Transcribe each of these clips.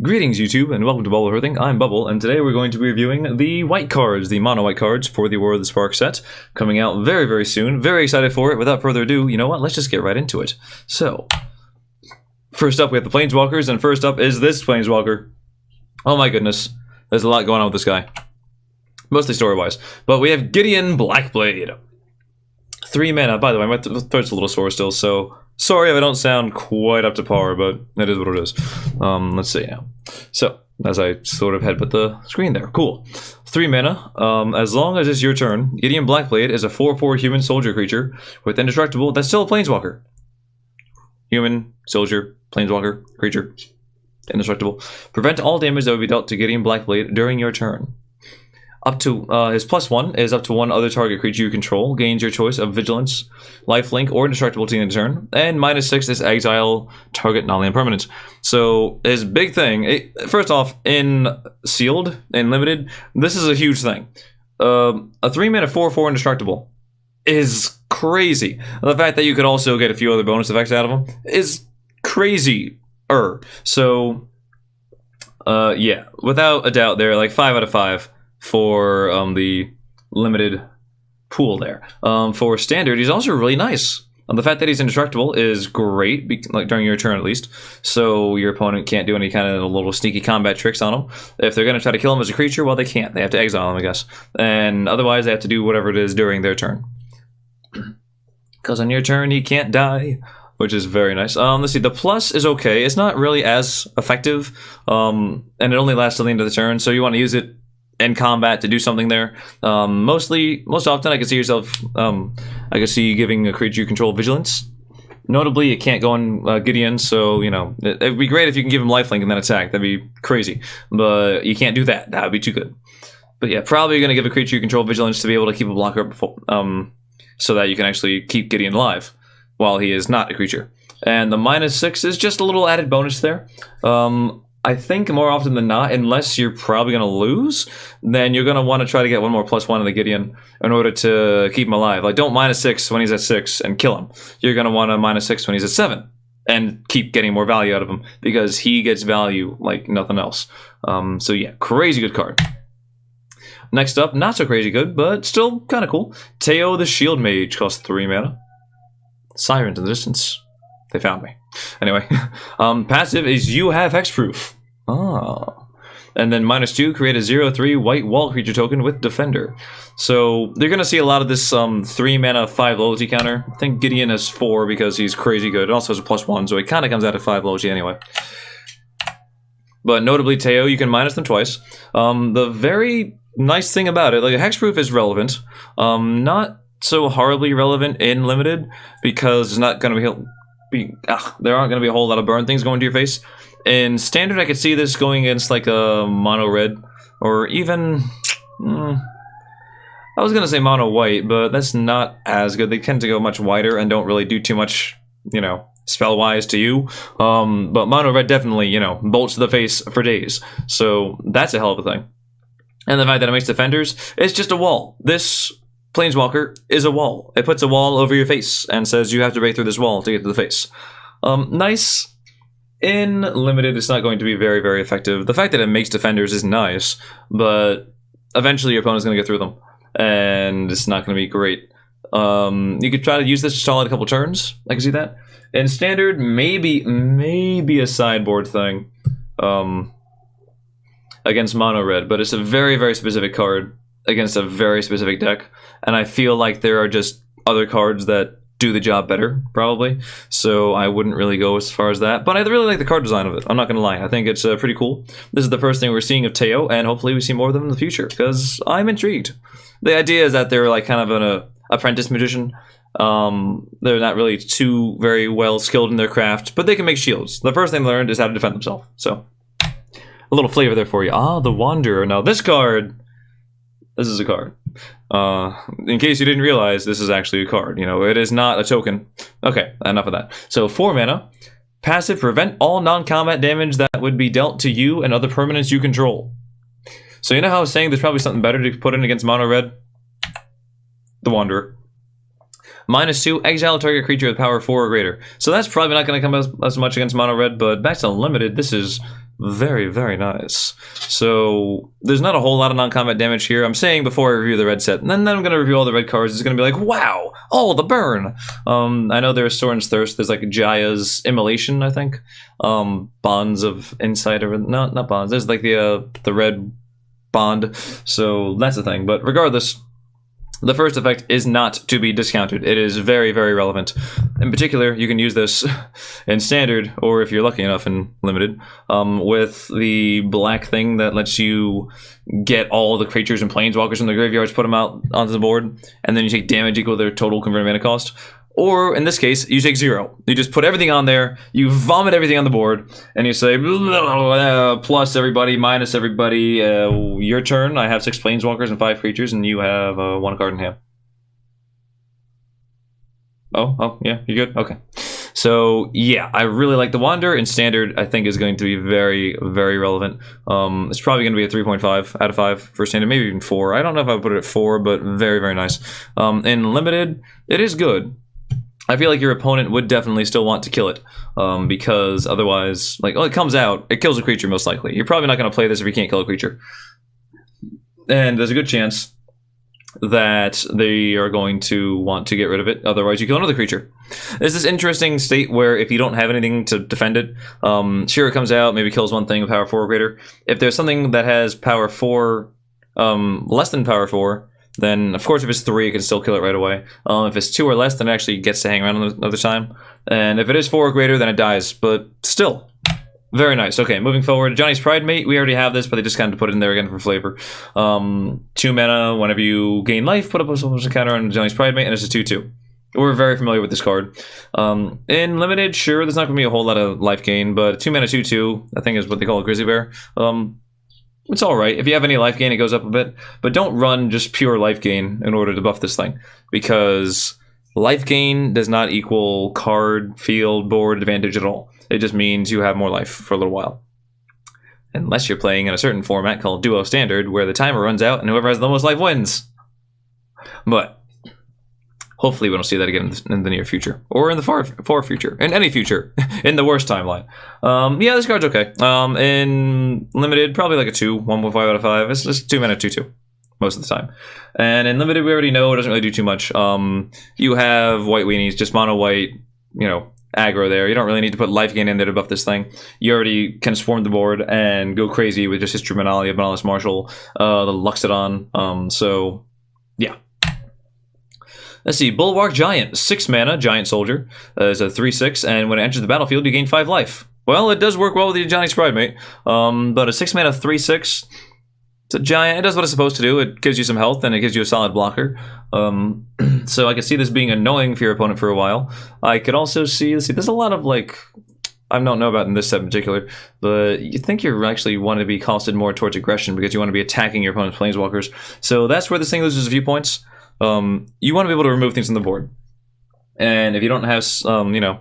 Greetings YouTube and welcome to Bubble Hearthing. I'm Bubble and today we're going to be reviewing the white cards, the mono white cards for the War of the Spark set, coming out very soon. Very excited for it. Without further ado, you know what, let's just get right into it. So, first up we have the Planeswalkers, and first up is this Planeswalker. Oh my goodness, there's a lot going on with this guy. Mostly story-wise. But we have Gideon Blackblade. 3 mana. By the way, my throat's a little sore still, so sorry if I don't sound quite up to par, but it is what it is. Let's see now. So, as I sort of headbutt the screen there. Cool. 3 mana. As long as it's your turn, Gideon Blackblade is a 4/4 human soldier creature with indestructible. That's still a planeswalker. Human, soldier, planeswalker, creature. Indestructible. Prevent all damage that would be dealt to Gideon Blackblade during your turn. Up to his +1 is up to 1 other target creature you control gains your choice of vigilance, lifelink, or indestructible to the end of turn, and -6 is exile target non-land permanent. So his big thing, first off, in sealed and limited, this is a huge thing. A 3 mana 4/4 indestructible is crazy. The fact that you could also get a few other bonus effects out of him is crazy. So yeah, without a doubt, they're like 5 out of 5. For the limited pool there. For standard, he's also really nice. The fact that he's indestructible is great, like during your turn at least, so your opponent can't do any kind of little sneaky combat tricks on him. If they're going to try to kill him as a creature, well, they can't. They have to exile him, I guess. And otherwise, they have to do whatever it is during their turn. Because on your turn, he can't die, which is very nice. Let's see, the plus is okay. It's not really as effective, and it only lasts till the end of the turn, so you want to use it in combat to do something there. Most often I can see I can see you giving a creature you control vigilance. Notably, it can't go on Gideon, so, you know, it'd be great if you can give him lifelink and then attack. That'd be crazy. But you can't do that. That would be too good. But yeah, probably going to give a creature you control vigilance to be able to keep a blocker before, so that you can actually keep Gideon alive while he is not a creature. And the -6 is just a little added bonus there. I think more often than not, unless you're probably going to lose, then you're going to want to try to get one more +1 in the Gideon in order to keep him alive. Like, don't -6 when he's at 6 and kill him. You're going to want to -6 when he's at 7 and keep getting more value out of him because he gets value like nothing else. So yeah, crazy good card. Next up, not so crazy good, but still kind of cool. Teo the Shield Mage costs 3 mana. Sirens in the distance. They found me. Anyway, passive is you have hexproof. And then -2, create a 0/3 white wall creature token with defender. So they're gonna see a lot of this 3 mana 5 loyalty counter. I think Gideon has 4 because he's crazy good. It also has a +1, so it kind of comes out at 5 loyalty anyway. But notably, Teo, you can minus them twice. The very nice thing about it, like, hexproof is relevant. Not so horribly relevant in limited because it's not gonna there aren't going to be a whole lot of burn things going to your face. In standard, I could see this going against like a mono red, or even I was going to say mono white, but that's not as good. They tend to go much wider and don't really do too much, you know, spell wise to you. But mono red definitely, you know, bolts to the face for days. So that's a hell of a thing. And the fact that it makes defenders, it's just a wall. This Planeswalker is a wall. It puts a wall over your face and says you have to break through this wall to get to the face. Nice. In limited, it's not going to be very effective. The fact that it makes defenders is nice, but eventually your opponent's going to get through them, and it's not going to be great. You could try to use this to stall out a couple turns. I can see that. In standard, maybe a sideboard thing against mono red, but it's a very specific card against a very specific deck, and I feel like there are just other cards that do the job better, probably, so I wouldn't really go as far as that, but I really like the card design of it. I'm not gonna lie, I think it's pretty cool. This is the first thing we're seeing of Teo, and hopefully we see more of them in the future, because I'm intrigued. The idea is that they're like kind of an apprentice magician. They're not really too very well skilled in their craft, but they can make shields. The first thing they learned is how to defend themselves, so a little flavor there for you. The Wanderer. Now this card, this is a card. In case you didn't realize, this is actually a card. You know, it is not a token. Okay, enough of that. So 4 mana, passive, prevent all non-combat damage that would be dealt to you and other permanents you control. So you know how I was saying there's probably something better to put in against mono red? The Wanderer. -2, exile a target creature with power 4 or greater. So that's probably not going to come as much against mono red, but back to limited, this is Very, very nice. So, there's not a whole lot of non-combat damage here. I'm saying before I review the red set, and then I'm going to review all the red cards. It's going to be like, wow, oh, the burn. I know there's Soren's Thirst. There's like Jaya's Immolation, I think. Bonds of Insight, or not bonds. There's like the red bond. So, that's the thing. But regardless, the first effect is not to be discounted. It is very, very relevant. In particular, you can use this in Standard, or if you're lucky enough in Limited, with the black thing that lets you get all the creatures and planeswalkers from the graveyards, put them out onto the board, and then you take damage equal to their total converted mana cost. Or, in this case, you take 0. You just put everything on there, you vomit everything on the board, and you say, plus everybody, minus everybody, your turn. I have 6 planeswalkers and 5 creatures, and you have 1 card in hand. Oh, yeah, you're good? Okay. So, yeah, I really like the Wander, and Standard, I think, is going to be very, very relevant. It's probably going to be a 3.5 out of 5 for Standard, maybe even 4. I don't know if I would put it at 4, but very, very nice. In Limited, it is good. I feel like your opponent would definitely still want to kill it, because otherwise, like, well, it comes out, it kills a creature most likely. You're probably not going to play this if you can't kill a creature. And there's a good chance that they are going to want to get rid of it, otherwise you kill another creature. There's this interesting state where if you don't have anything to defend it, sure, it comes out, maybe kills one thing with power 4 or greater. If there's something that has power 4, less than power 4, then, of course, if it's 3, it can still kill it right away. If it's 2 or less, then it actually gets to hang around another time. And if it is 4 or greater, then it dies. But still, very nice. Okay, moving forward. Johnny's Pride Mate, we already have this, but they just kind of put it in there again for flavor. 2 mana, whenever you gain life, put up a counter on Johnny's Pride Mate, and it's a 2/2. We're very familiar with this card. In Limited, sure, there's not going to be a whole lot of life gain, but 2 mana 2/2, I think is what they call a Grizzly Bear. It's alright. If you have any life gain, it goes up a bit. But don't run just pure life gain in order to buff this thing. Because life gain does not equal card, field, board advantage at all. It just means you have more life for a little while. Unless you're playing in a certain format called Duo Standard, where the timer runs out and whoever has the most life wins. But hopefully we don't see that again in the near future. Or in the far future. In any future. In the worst timeline. Yeah, this card's okay. In Limited, probably like a 2. 1.5 out of 5. It's just 2 mana 2/2. Most of the time. And in Limited, we already know it doesn't really do too much. You have white weenies, just mono white, you know, aggro there. You don't really need to put life gain in there to buff this thing. You already can swarm the board and go crazy with just Instrumentality of Benalis Marshal, the Luxodon. So, yeah. Let's see, Bulwark Giant, 6 mana, Giant Soldier, is a 3/6, and when it enters the battlefield, you gain 5 life. Well, it does work well with the Johnny's Pride Mate, but a 6 mana 3/6, it's a giant, it does what it's supposed to do, it gives you some health, and it gives you a solid blocker. So I could see this being annoying for your opponent for a while. I could also see, let's see, there's a lot of, like, I don't know about in this set in particular, but you think you actually want to be costed more towards aggression, because you want to be attacking your opponent's planeswalkers. So that's where this thing loses a few points. You want to be able to remove things from the board. And if you don't have, you know,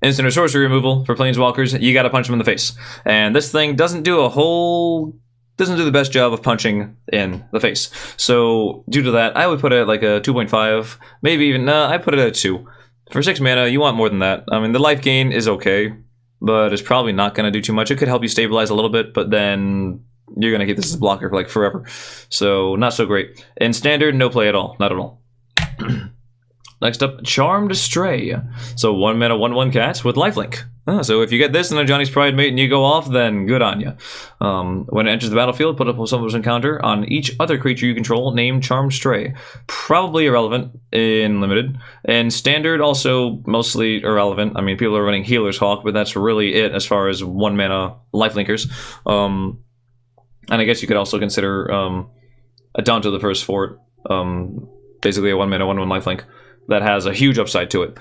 instant or sorcery removal for planeswalkers, you gotta punch them in the face. And this thing doesn't do the best job of punching in the face. So, due to that, I would put it at like a 2.5, maybe even, I put it at a 2. For 6 mana, you want more than that. I mean, the life gain is okay, but it's probably not gonna do too much. It could help you stabilize a little bit, but then you're going to keep this as a blocker for like forever. So, not so great. In Standard, no play at all. Not at all. Next up, Charmed Stray. So, 1 mana, 1/1 cat with lifelink. So, if you get this in a Johnny's Pride Mate and you go off, then good on you. When it enters the battlefield, put up a summons encounter on each other creature you control named Charmed Stray. Probably irrelevant in Limited. In Standard, also mostly irrelevant. I mean, people are running Healer's Hawk, but that's really it as far as 1 mana lifelinkers. And I guess you could also consider a Dawn to the First Fort, basically a 1 mana 1/1 lifelink that has a huge upside to it.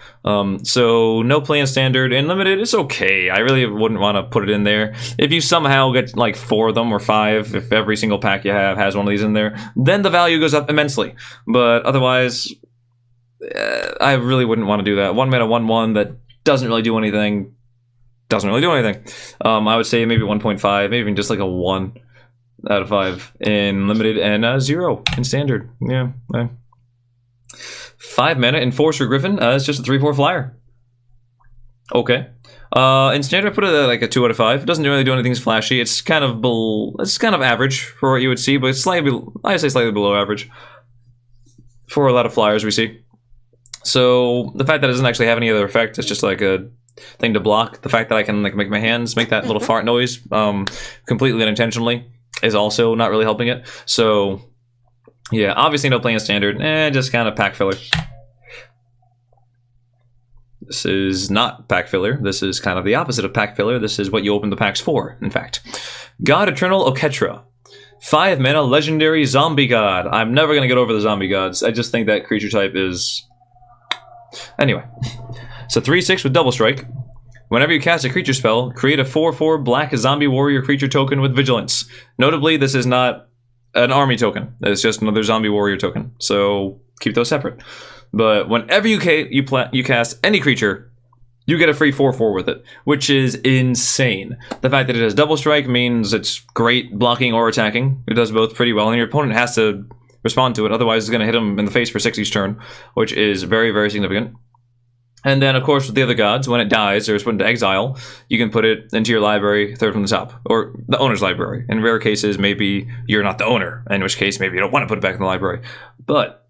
So no play in Standard. In Limited, it's okay. I really wouldn't want to put it in there. If you somehow get like 4 of them or 5, if every single pack you have has one of these in there, then the value goes up immensely. But otherwise, I really wouldn't want to do that. 1 mana 1/1 that doesn't really do anything. I would say maybe 1.5, maybe even just like a 1 out of 5 in Limited, and 0 in Standard. Yeah. 5 mana Enforcer Griffin. It's just a 3/4 flyer. Okay. In standard, I put it at like a 2 out of 5. It doesn't really do anything flashy. It's kind of average for what you would see, but it's I'd say slightly below average for a lot of flyers we see. So the fact that it doesn't actually have any other effect, it's just like a thing to block. The fact that I can like make my hands make that little fart noise completely unintentionally is also not really helping it. So yeah, obviously no play in standard. Just kind of pack filler. This is not pack filler. This is kind of the opposite of pack filler. This is what you open the packs for, in fact. God Eternal Oketra. 5 mana, legendary zombie god. I'm never going to get over the zombie gods. I just think that creature type is... Anyway. It's a 3/6 with double strike. Whenever you cast a creature spell, create a 4/4 black zombie warrior creature token with vigilance. Notably, this is not an army token. It's just another zombie warrior token. So keep those separate. But whenever you cast any creature, you get a free 4/4 with it, which is insane. The fact that it has double strike means it's great blocking or attacking. It does both pretty well, and your opponent has to respond to it. Otherwise, it's going to hit them in the face for 6 each turn, which is very, very significant. And then, of course, with the other gods, when it dies or is put into exile, you can put it into your library, third from the top, or the owner's library. In rare cases, maybe you're not the owner, in which case maybe you don't want to put it back in the library. But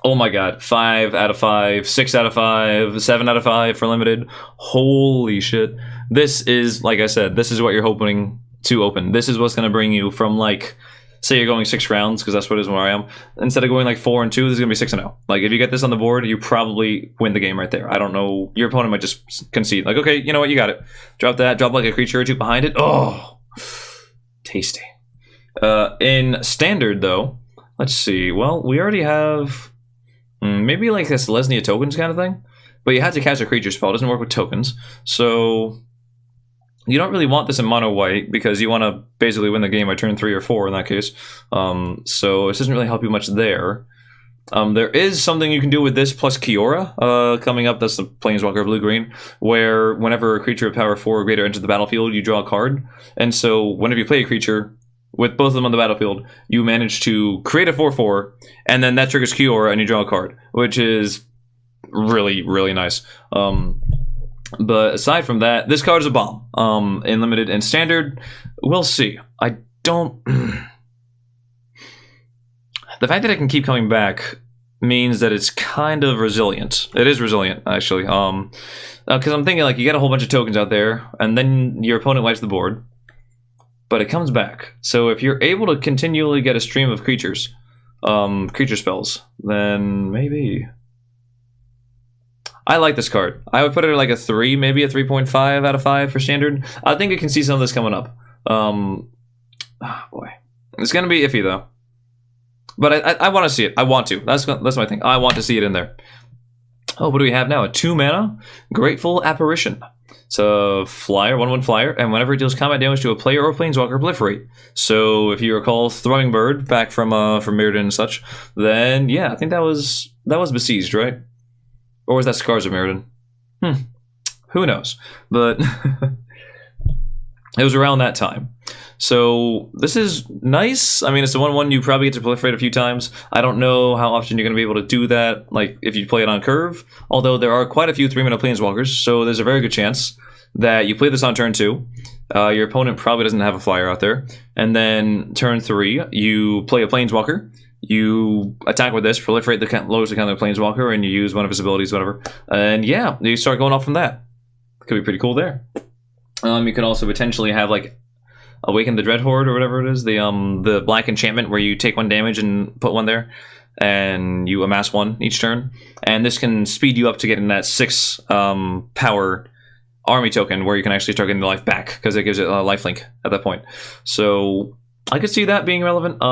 oh my god, 5 out of 5, 6 out of 5, 7 out of 5 for limited. Holy shit. This is, like I said, this is what you're hoping to open. This is what's going to bring you from, like, say you're going 6 rounds, because that's what it is where I am. Instead of going like 4 and 2, this is going to be 6 and 0. Like, if you get this on the board, you probably win the game right there. I don't know. Your opponent might just concede. Like, okay, you know what? You got it. Drop that. Drop like a creature or two behind it. Oh, tasty. In standard, though, let's see. Well, we already have... maybe like this Lesnia tokens kind of thing, but you have to cast a creature spell. It doesn't work with tokens, so you don't really want this in mono white because you want to basically win the game by turn 3 or 4 in that case. So this doesn't really help you much there. There is something you can do with this plus Kiora coming up. That's the Planeswalker blue-green, where whenever a creature of power 4 or greater enters the battlefield, you draw a card. And so whenever you play a creature with both of them on the battlefield, you manage to create a 4/4, and then that triggers Kiora, and you draw a card, which is really, really nice. But aside from that, this card is a bomb. In limited and standard, we'll see. I don't... The fact that it can keep coming back means that it's kind of resilient. It is resilient, actually. Because I'm thinking, like, you get a whole bunch of tokens out there, and then your opponent wipes the board. But it comes back. So if you're able to continually get a stream of creatures, creature spells, then maybe... I like this card. I would put it at like a 3, maybe a 3.5 out of 5 for standard. I think I can see some of this coming up. Oh boy. It's going to be iffy, though. But I want to see it. I want to. That's my thing. I want to see it in there. Oh, what do we have now? A 2 mana Grateful Apparition. It's a flyer, 1/1 flyer, and whenever it deals combat damage to a player or planeswalker, proliferate. So if you recall Throwing Bird back from Mirrodin and such, then yeah, I think that was Besieged, right? Or was that Scars of Mirrodin? Who knows? But it was around that time. So this is nice. I mean, it's a 1/1 you probably get to proliferate a few times. I don't know how often you're going to be able to do that, like if you play it on curve, although there are quite a few 3-mana planeswalkers, so there's a very good chance that you play this on turn 2. Your opponent probably doesn't have a flyer out there, and then turn 3 you play a planeswalker, you attack with this, proliferate the lowest account of the planeswalker, and you use one of his abilities, whatever, and yeah, you start going off from that. Could be pretty cool there. You can also potentially have like Awaken the Dreadhorde or whatever it is, the black enchantment where you take 1 damage and put 1 there, and you amass 1 each turn. And this can speed you up to getting that 6 power army token where you can actually start getting the life back, because it gives it a lifelink at that point. So I could see that being relevant.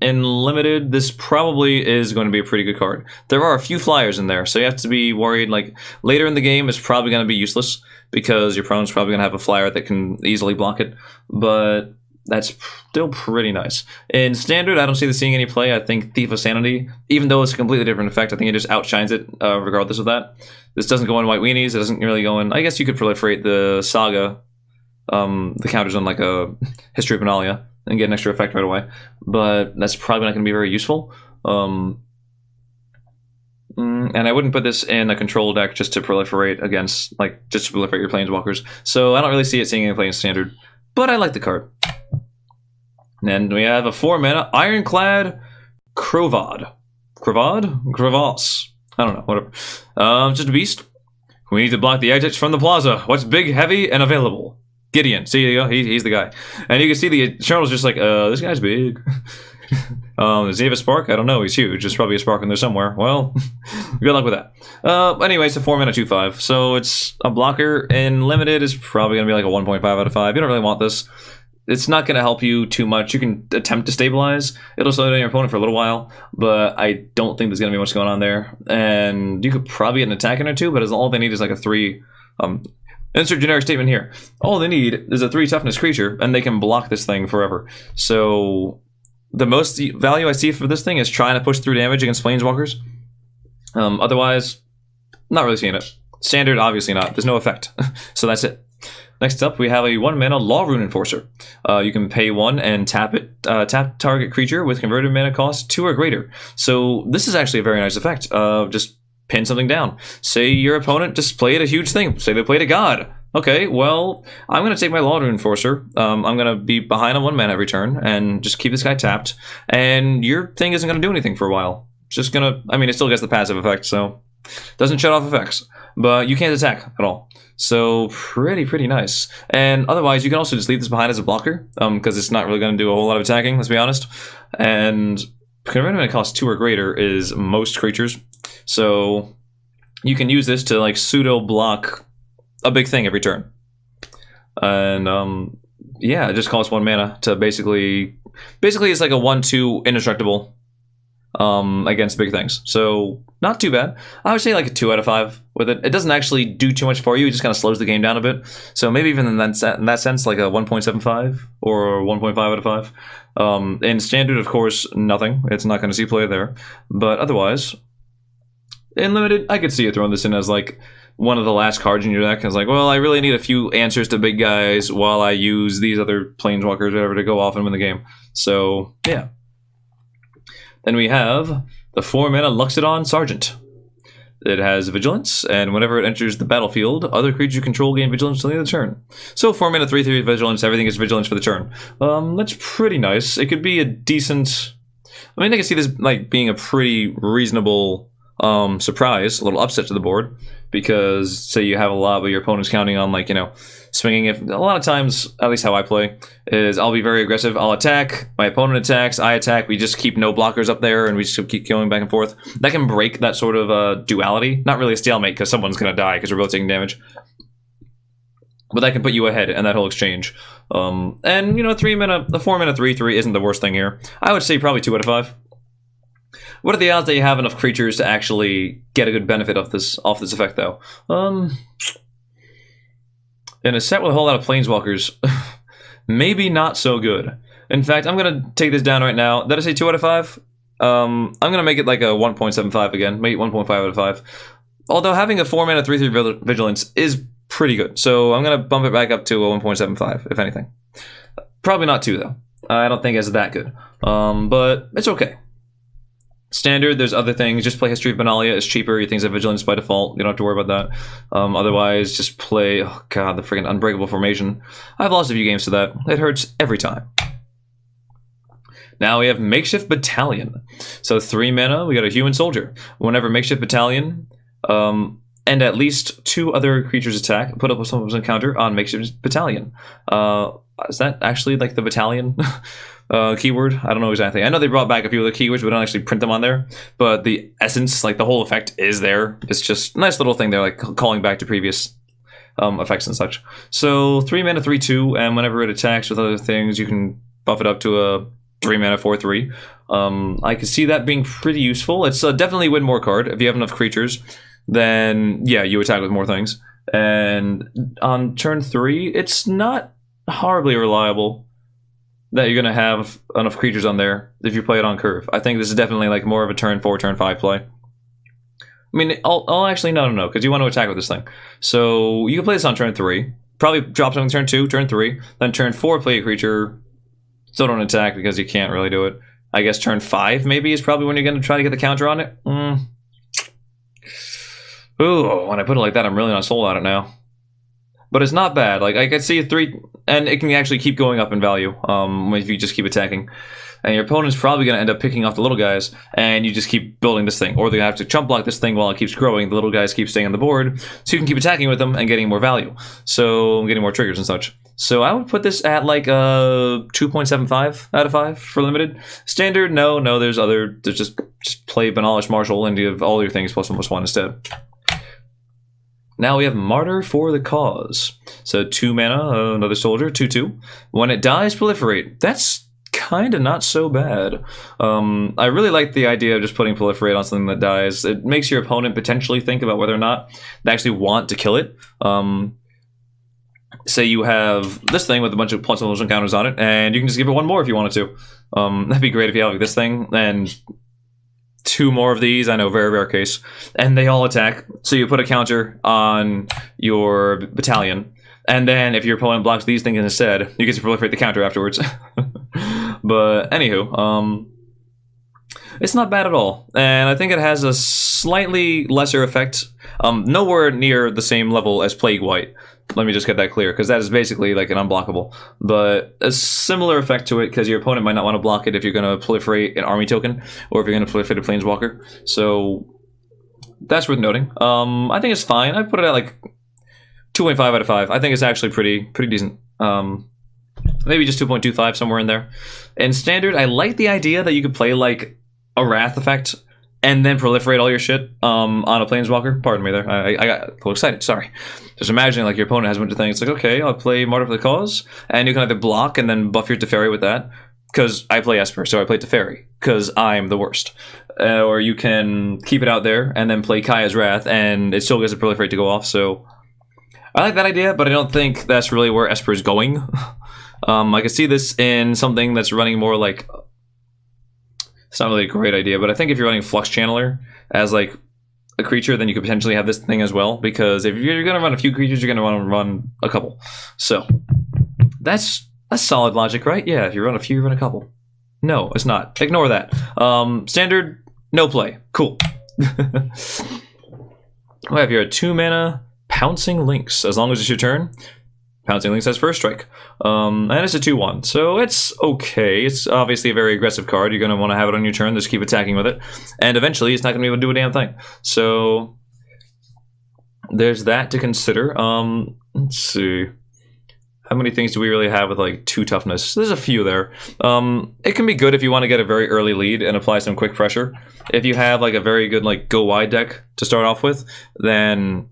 In limited, this probably is going to be a pretty good card. There are a few flyers in there, so you have to be worried. Like later in the game, it's probably going to be useless because your opponent's probably going to have a flyer that can easily block it. But that's still pretty nice. In standard, I don't see this seeing any play. I think Thief of Sanity, even though it's a completely different effect, I think it just outshines it regardless of that. This doesn't go in white weenies. It doesn't really go in... I guess you could proliferate the Saga, the counters on like a History of Benalia, and get an extra effect right away. But that's probably not going to be very useful. And I wouldn't put this in a control deck just to proliferate against, like, just to proliferate your planeswalkers. So I don't really see it seeing any play in standard. But I like the card. And we have a 4-mana ironclad Crovad. Kravos. I don't know, whatever. Just a beast. We need to block the exits from the plaza. What's big, heavy, and available? Gideon. See, you go. He's the guy. And you can see the Eternal's just like, this guy's big. Does he have a spark? I don't know. He's huge. There's probably a spark in there somewhere. Well, good luck with that. Anyway, it's a 4-mana 2/5. So it's a blocker, and limited is probably going to be like a 1.5 out of 5. You don't really want this. It's not going to help you too much. You can attempt to stabilize. It'll slow down your opponent for a little while, but I don't think there's going to be much going on there. And you could probably get an attack in or two, but all they need is like a 3... insert generic statement here. All they need is a 3 toughness creature, and they can block this thing forever. So the most value I see for this thing is trying to push through damage against planeswalkers. Otherwise, not really seeing it. Standard, obviously not. There's no effect. So that's it. Next up, we have a 1-mana Law Rune Enforcer. You can pay 1 and tap it. Tap target creature with converted mana cost 2 or greater. So this is actually a very nice effect. Just pin something down. Say your opponent just played a huge thing. Say they played a god. Okay, well, I'm going to take my Law Rune Enforcer. I'm going to be behind on 1 mana every turn and just keep this guy tapped. And your thing isn't going to do anything for a while. It's just going to... I mean, it still gets the passive effect, so... Doesn't shut off effects. But you can't attack at all. So, pretty nice. And otherwise, you can also just leave this behind as a blocker, because it's not really going to do a whole lot of attacking, let's be honest. And converted mana cost 2 or greater is most creatures. So, you can use this to, like, pseudo-block a big thing every turn. And, yeah, it just costs 1 mana to basically it's like a 1/2 indestructible against big things. So, not too bad. I would say like a 2 out of 5 with it. It doesn't actually do too much for you. It just kind of slows the game down a bit. So maybe even in that sense, like a 1.75 or 1.5 out of 5. In standard, of course, nothing. It's not going to see play there. But otherwise, in limited, I could see you throwing this in as like one of the last cards in your deck. It's like, well, I really need a few answers to big guys while I use these other planeswalkers or whatever to go off and win the game. So, yeah. Then we have the 4-mana Luxodon Sergeant. It has Vigilance, and whenever it enters the battlefield, other creatures you control gain Vigilance until the end of the turn. So 4-mana 3/3 Vigilance, everything is Vigilance for the turn. That's pretty nice. It could be a decent... I mean, I can see this like being a pretty reasonable surprise, a little upset to the board, because say you have a lot, but your opponent's counting on, like, you know, swinging it. A lot of times, at least how I play, is I'll be very aggressive. I'll attack, my opponent attacks, I attack, we just keep no blockers up there, and we just keep going back and forth. That can break that sort of duality. Not really a stalemate, because someone's going to die because we're both taking damage. But that can put you ahead in that whole exchange. And, you know, the 4-mana 3/3 isn't the worst thing here. I would say probably 2 out of 5. What are the odds that you have enough creatures to actually get a good benefit off this effect, though? In a set with a whole lot of planeswalkers, maybe not so good. In fact, I'm going to take this down right now. Did I say 2 out of 5? I'm going to make it like a 1.75 again, maybe 1.5 out of 5. Although having a 4-mana 3/3 Vigilance is pretty good. So I'm going to bump it back up to a 1.75, if anything. Probably not 2, though. I don't think it's that good. But it's okay. Standard, there's other things. Just play History of Benalia. It's cheaper. Your things have Vigilance by default. You don't have to worry about that. Otherwise, just play... Oh, God, the freaking Unbreakable Formation. I've lost a few games to that. It hurts every time. Now we have Makeshift Battalion. So 3 mana, we got a Human Soldier. Whenever Makeshift Battalion and at least 2 other creatures attack, put up some counter on Makeshift Battalion. Is that actually like the battalion keyword? I don't know exactly. I know they brought back a few other keywords, but we don't actually print them on there. But the essence, like the whole effect is there. It's just a nice little thing there, like calling back to previous effects and such. So 3 mana 3/2, and whenever it attacks with other things, you can buff it up to a 3 mana 4/3. I can see that being pretty useful. It's definitely a win more card. If you have enough creatures, then yeah, you attack with more things. And on turn 3, it's not horribly reliable that you're going to have enough creatures on there if you play it on curve. I think this is definitely like more of a turn 4, turn 5 play. I mean, I'll actually, no, because you want to attack with this thing. So you can play this on turn 3. Probably drop something turn 2, turn 3. Then turn 4, play a creature. Still don't attack because you can't really do it. I guess turn 5 maybe is probably when you're going to try to get the counter on it. Ooh, when I put it like that, I'm really not sold on it now. But it's not bad. Like, I could see 3, and it can actually keep going up in value if you just keep attacking. And your opponent's probably going to end up picking off the little guys, and you just keep building this thing. Or they're going to have to chump block this thing while it keeps growing. The little guys keep staying on the board, so you can keep attacking with them and getting more value. So, getting more triggers and such. So I would put this at like a 2.75 out of 5 for limited. Standard, no, there's just play Banalish Marshal and you have all your things +1/+1 instead. Now we have Martyr for the Cause. So 2 mana, another soldier, 2/2. When it dies, proliferate. That's kind of not so bad. I really like the idea of just putting proliferate on something that dies. It makes your opponent potentially think about whether or not they actually want to kill it. Say you have this thing with a bunch of +1/+1 counters on it, and you can just give it 1 more if you wanted to. That'd be great if you have like this thing, and 2 more of these, I know, very rare case. And they all attack, so you put a counter on your battalion, and then if your opponent blocks these things instead, you get to proliferate the counter afterwards. But anywho, it's not bad at all, and I think it has a slightly lesser effect, nowhere near the same level as Plague White. Let me just get that clear, because that is basically like an unblockable, but a similar effect to it, because your opponent might not want to block it if you're going to proliferate an army token, or if you're going to proliferate a planeswalker, so that's worth noting. I think it's fine. I put it at like 2.5 out of 5. I think it's actually pretty decent. Maybe just 2.25, somewhere in there. In Standard, I like the idea that you could play like a Wrath effect, and then proliferate all your shit on a planeswalker. Pardon me there. I got a little excited, sorry. Just imagining like your opponent has a bunch of things. It's like, okay, I'll play Martyr for the Cause, and you can either block and then buff your Teferi with that, because I play Esper, so I play Teferi, because I'm the worst. Or you can keep it out there and then play Kaya's Wrath, and it still gets a proliferate to go off, so I like that idea, but I don't think that's really where Esper is going. I could see this in something that's running more like... It's not really a great idea, but I think if you're running Flux Channeler as like a creature, then you could potentially have this thing as well, because if you're going to run a few creatures, you're going to want to run a couple. So that's solid logic, right? Yeah, if you run a few, you run a couple. No, it's not. Ignore that. Standard, no play. Cool. We have here a 2 mana Pouncing Lynx. As long as it's your turn, Pouncing Lynx has first strike. And it's a 2/1, so it's okay. It's obviously a very aggressive card. You're going to want to have it on your turn, just keep attacking with it. And eventually, it's not going to be able to do a damn thing. So, there's that to consider. Let's see. How many things do we really have with, like, 2 toughness? There's a few there. It can be good if you want to get a very early lead and apply some quick pressure. If you have, like, a very good, like, go-wide deck to start off with, then...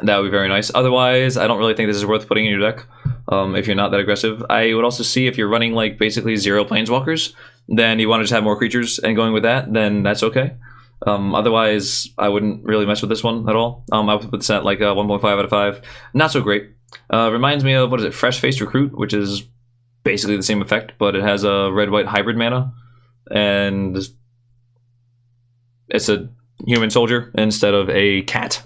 that would be very nice. Otherwise, I don't really think this is worth putting in your deck if you're not that aggressive. I would also see if you're running like basically 0 planeswalkers, then you want to just have more creatures and going with that, then that's okay. Otherwise, I wouldn't really mess with this one at all. I would put this at like a 1.5 out of 5. Not so great. Reminds me of, what is it, Fresh-Faced Recruit, which is basically the same effect, but it has a red-white hybrid mana, and it's a human soldier instead of a cat.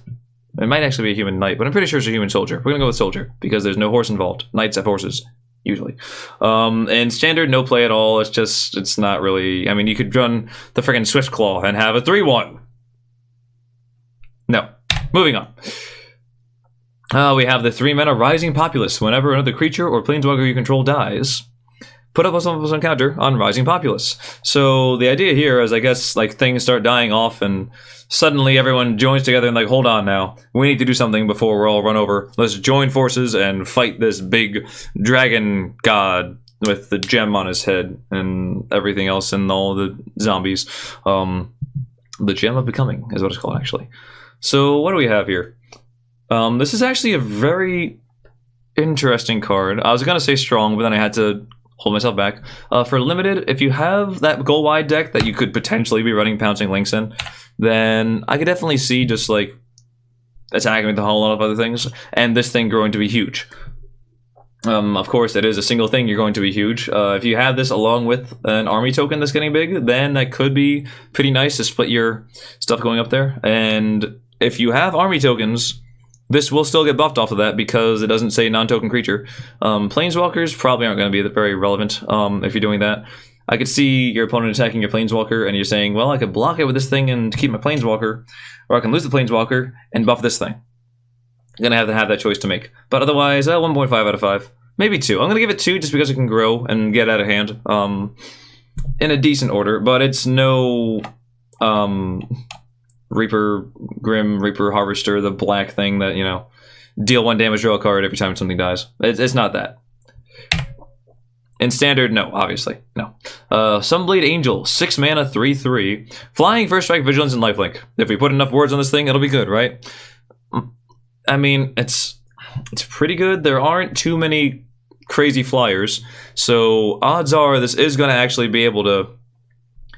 It might actually be a human knight, but I'm pretty sure it's a human soldier. We're going to go with soldier, because there's no horse involved. Knights have horses, usually. And Standard, no play at all. It's not really... I mean, you could run the friggin' Swift Claw and have a 3/1. No. Moving on. We have the 3 mana Rising Populace. Whenever another creature or planeswalker you control dies, put up a +1/+1 counter on Rising Populace. So the idea here is, I guess, like, things start dying off and suddenly everyone joins together and like, hold on now, we need to do something before we're all run over. Let's join forces and fight this big dragon god with the gem on his head and everything else and all the zombies. The Gem of Becoming is what it's called, actually. So what do we have here? This is actually a very interesting card. I was going to say strong, but then I had to hold myself back. For limited, if you have that go-wide deck that you could potentially be running Pouncing Lynx in, then I could definitely see just like attacking with a whole lot of other things, and this thing growing to be huge. Of course, it is a single thing, you're going to be huge. If you have this along with an army token that's getting big, then that could be pretty nice to split your stuff going up there. And if you have army tokens, this will still get buffed off of that because it doesn't say non-token creature. Planeswalkers probably aren't going to be very relevant if you're doing that. I could see your opponent attacking your Planeswalker, and you're saying, well, I could block it with this thing and keep my Planeswalker, or I can lose the Planeswalker and buff this thing. You're going to have that choice to make. But otherwise, 1.5 out of 5. Maybe 2. I'm going to give it 2 just because it can grow and get out of hand in a decent order, but it's no Reaper, Grim, Reaper Harvester, the black thing that, you know, deal 1 damage, draw a card every time something dies. It's not that. In Standard, no, obviously, no. Sunblade Angel, 6 mana, 3/3. Flying, First Strike, Vigilance, and Lifelink. If we put enough words on this thing, it'll be good, right? I mean, it's pretty good. There aren't too many crazy flyers, so odds are this is going to actually be able to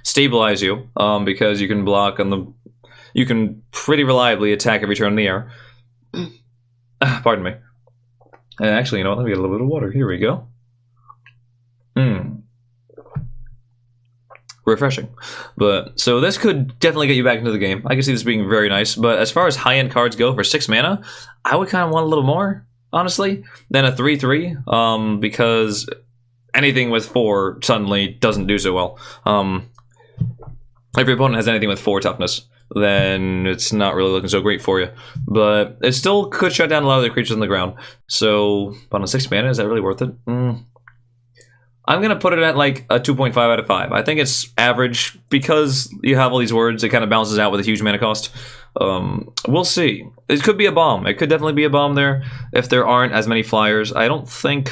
stabilize you, because you can block on the... You can pretty reliably attack every turn in the air. Pardon me. And actually, you know what? Let me get a little bit of water. Here we go. Refreshing. But so this could definitely get you back into the game. I can see this being very nice. But as far as high-end cards go for 6 mana, I would kind of want a little more, honestly, than a 3/3. Because anything with 4 suddenly doesn't do so well. If your opponent has anything with 4 toughness, then it's not really looking so great for you. But it still could shut down a lot of the creatures on the ground. So, on a 6 mana, is that really worth it? I'm going to put it at like a 2.5 out of 5. I think it's average because you have all these words. It kind of balances out with a huge mana cost. We'll see. It could be a bomb. It could definitely be a bomb there if there aren't as many flyers. I don't think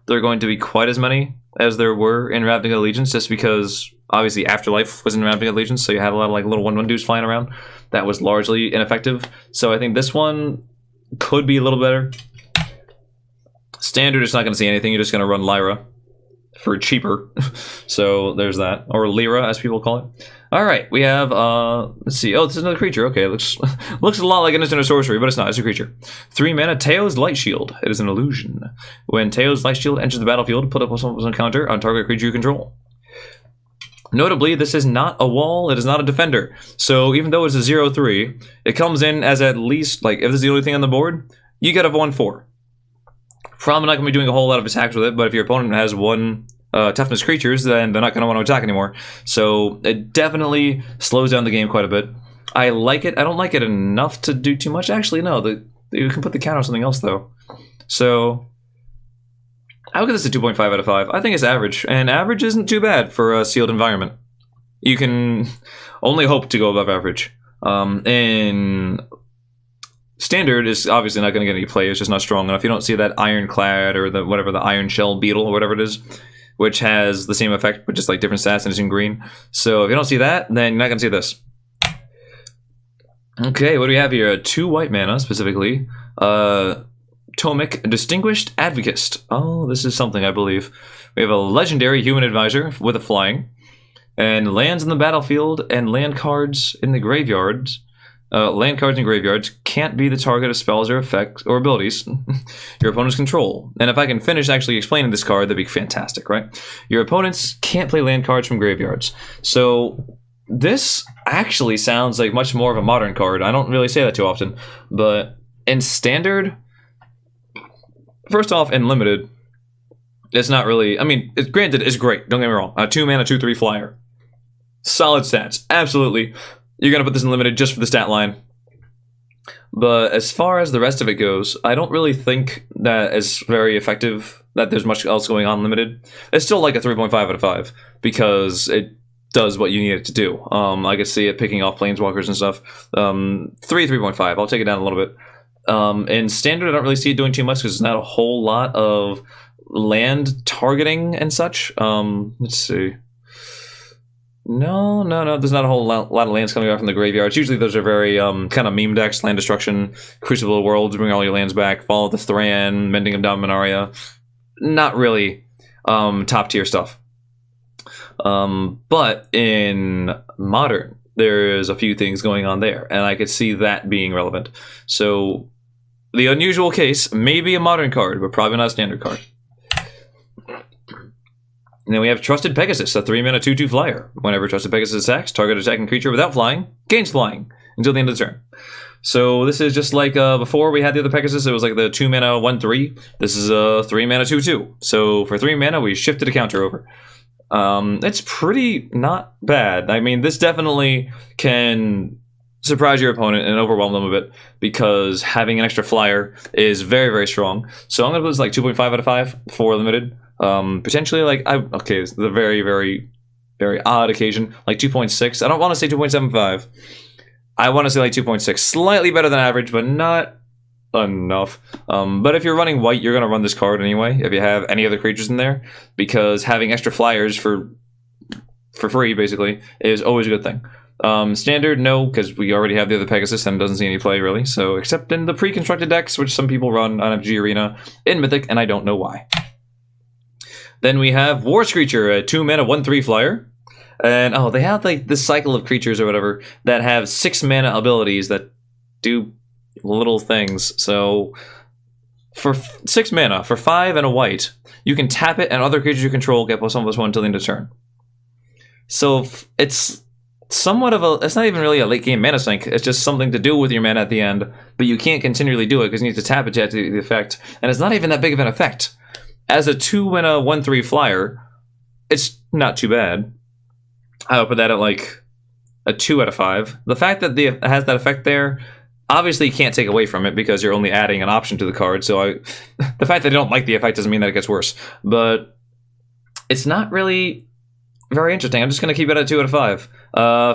there are going to be quite as many as there were in Ravaging Allegiance, just because obviously Afterlife was in Ravaging Allegiance, so you had a lot of like little 1/1 flying around. That was largely ineffective. So I think this one could be a little better. Standard is not going to see anything. You're just going to run Lyra for cheaper. So there's that. Or Lyra, as people call it. Alright, we have, let's see. Oh, this is another creature. Okay, looks a lot like an instant or sorcery, but it's not. It's a creature. 3 mana, Teo's Light Shield. It is an illusion. When Teo's Light Shield enters the battlefield, put a +1/+1 counter on target creature you control. Notably, this is not a wall, it is not a defender. So even though it's a 0/3, it comes in as at least, like, if this is the only thing on the board, you get a 1/4. Probably not going to be doing a whole lot of attacks with it, but if your opponent has 1 toughness creatures, then they're not going to want to attack anymore. So it definitely slows down the game quite a bit. I like it. I don't like it enough to do too much. Actually, no. You can put the counter on something else, though. So I would give this a 2.5 out of 5. I think it's average, and average isn't too bad for a sealed environment. You can only hope to go above average. In Standard is obviously not going to get any play. It's just not strong enough. You don't see that ironclad or the iron shell beetle or whatever it is, which has the same effect but just like different stats and it's in green. So if you don't see that, then you're not going to see this. Okay, what do we have here? 2 white mana specifically. Tomek, Distinguished Advocate. Oh, this is something I believe. We have a legendary human advisor with a flying, and lands in the battlefield and land cards in the graveyards. Land cards in graveyards can't be the target of spells or effects or abilities your opponents control. And if I can finish actually explaining this card, that'd be fantastic, right? Your opponents can't play land cards from graveyards. So this actually sounds like much more of a modern card. I don't really say that too often, but in Standard, first off, in Limited, it's not really... I mean, granted, it's great. Don't get me wrong. A 2 mana, 2/3 flyer. Solid stats. Absolutely. You're going to put this in Limited just for the stat line. But as far as the rest of it goes, I don't really think that it's very effective, that there's much else going on Limited. It's still like a 3.5 out of 5, because it does what you need it to do. I could see it picking off Planeswalkers and stuff. 3.5. I'll take it down a little bit. In Standard, I don't really see it doing too much, because there's not a whole lot of land targeting and such. Let's see. No, there's not a whole lot of lands coming out from the graveyards. Usually those are very kind of meme decks, land destruction, Crucible of Worlds, bring all your lands back, follow the Thran, Mending of Dominaria. Not really top tier stuff. But in Modern, there's a few things going on there, and I could see that being relevant. So the unusual case may be a Modern card, but probably not a Standard card. And then we have Trusted Pegasus, a 3 mana 2/2 flyer. Whenever Trusted Pegasus attacks, target attacking creature without flying gains flying until the end of the turn. So this is just like before we had the other Pegasus, it was like the 2 mana 1/3. This is a 3 mana 2/2. So for 3 mana, we shifted a counter over. It's pretty not bad. I mean, this definitely can surprise your opponent and overwhelm them a bit, because having an extra flyer is very, very strong. So I'm gonna put this like 2.5 out of 5 for limited. Potentially like okay, it's the very, very, very odd occasion, like 2.6. I don't want to say 2.75. I want to say like 2.6, slightly better than average, but not enough. But if you're running white, you're gonna run this card anyway if you have any other creatures in there, because having extra flyers for free basically is always a good thing. Standard, no, because we already have the other Pegasus and it doesn't see any play really, so except in the pre-constructed decks, which some people run on FG Arena in Mythic, and I don't know why. Then we have War Screecher, a 2-mana 1/3 flyer. And oh, they have like this cycle of creatures or whatever that have 6 mana abilities that do little things. So for 6 mana, for 5 and a white, you can tap it and other creatures you control get +1/+1 until the end of turn. So it's somewhat of a, it's not even really a late game mana sink, it's just something to do with your mana at the end, but you can't continually do it because you need to tap it to get to the effect, and it's not even that big of an effect. As a 2-mana 1/3 flyer, it's not too bad. I would put that at like a 2 out of 5. The fact that it has that effect there, obviously you can't take away from it because you're only adding an option to the card, so the fact that I don't like the effect doesn't mean that it gets worse, but it's not really very interesting. I'm just going to keep it at 2 out of 5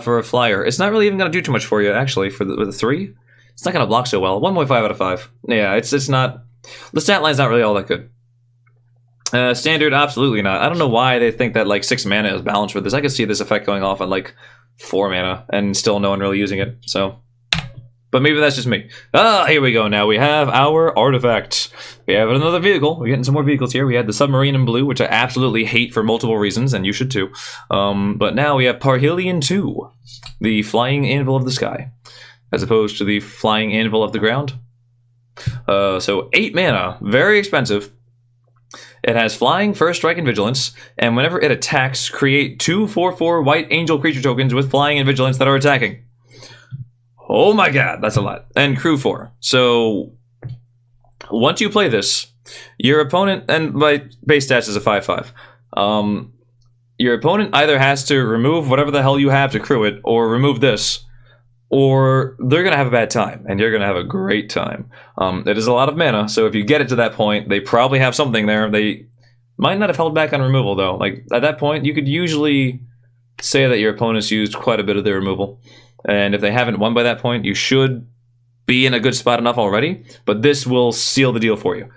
for a flyer. It's not really even going to do too much for you, actually, with a 3. It's not going to block so well. 1.5 out of 5. Yeah, it's not... The stat line's not really all that good. Standard, absolutely not. I don't know why they think that like 6 mana is balanced for this. I could see this effect going off on like 4 mana and still no one really using it, so... But maybe that's just me. Ah, here we go now. We have our artifact. We have another vehicle. We're getting some more vehicles here. We had the submarine in blue, which I absolutely hate for multiple reasons, and you should too. But now we have Hylian 2, the flying anvil of the sky, as opposed to the flying anvil of the ground. So 8 mana, very expensive. It has flying, first strike, and vigilance, and whenever it attacks, create 2 4/4 white angel creature tokens with flying and vigilance that are attacking. Oh my god, that's a lot. And crew 4. So once you play this, your opponent, and my base stats is a 5/5. Your opponent either has to remove whatever the hell you have to crew it, or remove this, or they're going to have a bad time, and you're going to have a great time. It is a lot of mana, so if you get it to that point, they probably have something there. They might not have held back on removal, though. Like, at that point, you could usually say that your opponent's used quite a bit of their removal. And if they haven't won by that point, you should be in a good spot enough already, but this will seal the deal for you.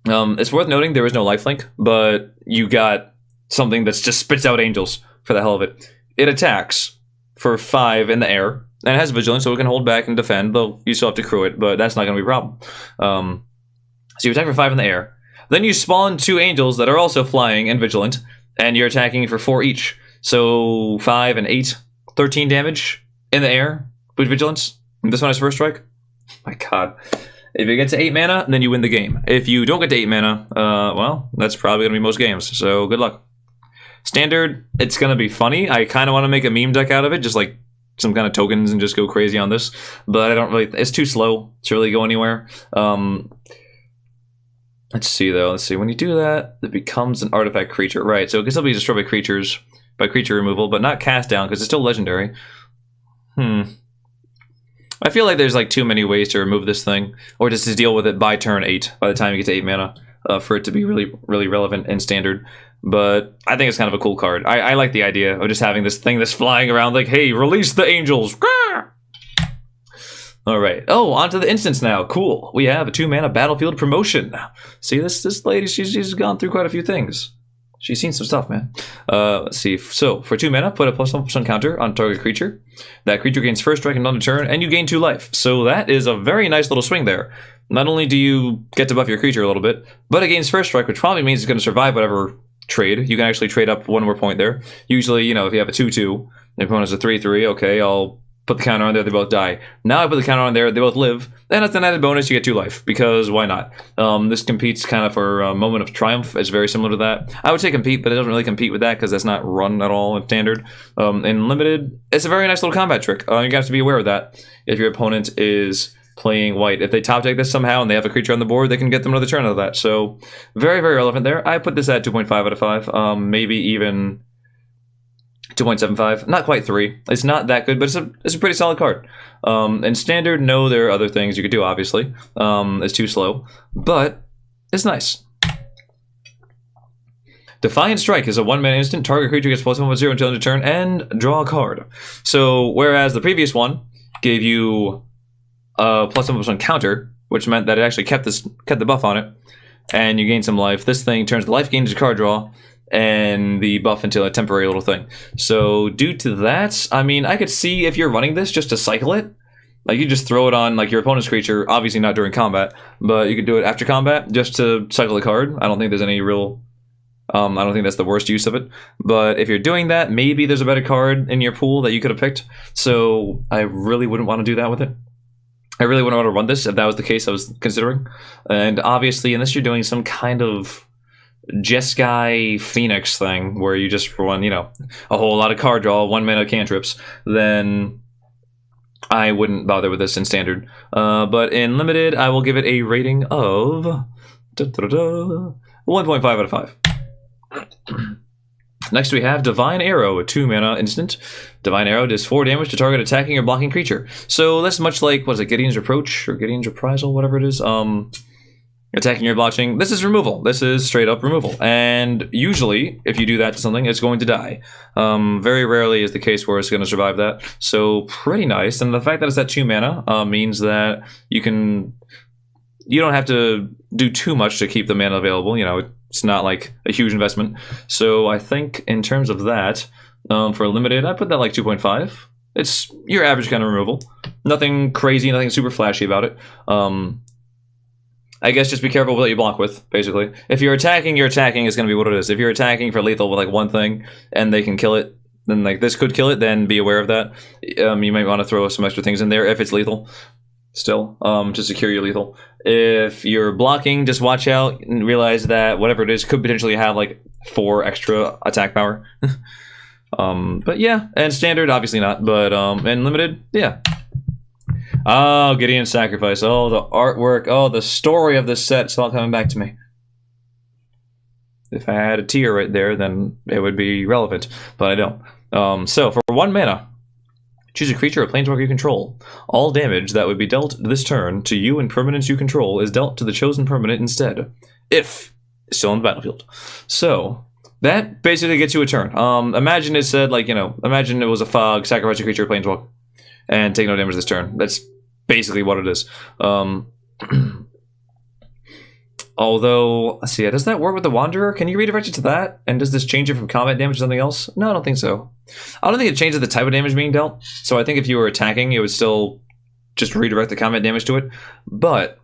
It's worth noting there is no lifelink, but you got something that just spits out angels for the hell of it. It attacks for 5 in the air, and it has vigilance, so it can hold back and defend, though you still have to crew it, but that's not going to be a problem. So you attack for 5 in the air, then you spawn 2 angels that are also flying and vigilant, and you're attacking for 4 each. So 5 and 8, 13 damage in the air with vigilance. And this one has first strike. My god. If you get to 8 mana, then you win the game. If you don't get to 8 mana, well, that's probably going to be most games, so good luck. Standard, it's going to be funny. I kind of want to make a meme deck out of it, just like some kind of tokens and just go crazy on this. But I don't really... It's too slow to really go anywhere. Let's see, though. Let's see. When you do that, it becomes an artifact creature. Right, so it can still be destroyed by creatures, by creature removal, but not cast down, because it's still legendary. I feel like there's like too many ways to remove this thing, or just to deal with it by turn 8, by the time you get to 8 mana, for it to be really, really relevant in Standard. But I think it's kind of a cool card. I like the idea of just having this thing that's flying around like, hey, release the angels! Alright. Oh, onto the instance now. Cool. We have a 2-mana battlefield promotion. See, this lady, she's gone through quite a few things. She's seen some stuff, man. Let's see. So, for 2 mana, put a +1/+1 counter on target creature. That creature gains first strike and on a turn, and you gain 2 life. So that is a very nice little swing there. Not only do you get to buff your creature a little bit, but it gains first strike, which probably means it's going to survive whatever trade. You can actually trade up 1 more point there. Usually, you know, if you have a 2/2, the opponent has a 3/3, okay, I'll put the counter on there, they both die. Now I put the counter on there, they both live, and as an added bonus, you get 2 life, because why not? This competes kind of for a moment of triumph. It's very similar to that. I would say compete, but it doesn't really compete with that, because that's not run at all in Standard. In Limited, it's a very nice little combat trick. You have to be aware of that. If your opponent is playing white. If they top deck this somehow and they have a creature on the board, they can get them another turn out of that. So very, very relevant there. I put this at 2.5 out of 5, maybe even 2.75. Not quite 3. It's not that good, but it's a pretty solid card. In standard, no, there are other things you could do, obviously. It's too slow, but it's nice. Defiant Strike is a 1-mana instant. Target creature gets +1/+0 until end of turn and draw a card. So whereas the previous one gave you a +1/+1 counter, which meant that it actually kept the buff on it, and you gain some life, this thing turns the life gain into card draw and the buff into a temporary little thing. So due to that, I mean, I could see if you're running this just to cycle it. Like, you just throw it on, like, your opponent's creature, obviously not during combat, but you could do it after combat just to cycle the card. I don't think there's any real... I don't think that's the worst use of it. But if you're doing that, maybe there's a better card in your pool that you could have picked. So I really wouldn't want to do that with it. I really wouldn't want to run this if that was the case I was considering. And obviously, unless you're doing some kind of Jeskai Phoenix thing where you just run, you know, a whole lot of card draw, 1-mana cantrips, then I wouldn't bother with this in standard. But in limited, I will give it a rating of 1.5 out of 5. Next we have Divine Arrow, a 2-mana instant. Divine Arrow does 4 damage to target attacking or blocking creature. So that's much like, what is it, Gideon's Reproach or Gideon's Reprisal, whatever it is. Attacking or blocking. This is removal. This is straight up removal. And usually, if you do that to something, it's going to die. Very rarely is the case where it's going to survive that. So pretty nice. And the fact that it's at 2 mana means that you don't have to do too much to keep the mana available. You know, it's not like a huge investment. So I think in terms of that, for limited, I put that like 2.5. It's your average kind of removal. Nothing crazy, nothing super flashy about it. I guess just be careful with what you block with, basically. If you're attacking is going to be what it is. If you're attacking for lethal with like one thing and they can kill it, then like this could kill it, then be aware of that. You might want to throw some extra things in there if it's lethal. Still, to secure your lethal. If you're blocking, just watch out and realize that whatever it is could potentially have like 4 extra attack power. But yeah, and standard, obviously not, but and limited, yeah. Oh, Gideon Sacrifice. Oh, the artwork. Oh, the story of this set. It's all coming back to me. If I had a tier right there, then it would be relevant, but I don't. So for 1 mana, choose a creature or planeswalker you control. All damage that would be dealt this turn to you and permanents you control is dealt to the chosen permanent instead, if it's still on the battlefield. So that basically gets you a turn. Imagine it said, like, you know, imagine it was a fog, sacrifice a creature or planeswalker, and take no damage this turn. That's basically what it is. Although, let's see, does that work with the Wanderer? Can you redirect it to that? And does this change it from combat damage to something else? No, I don't think so. I don't think it changes the type of damage being dealt. So I think if you were attacking, it would still just redirect the combat damage to it. But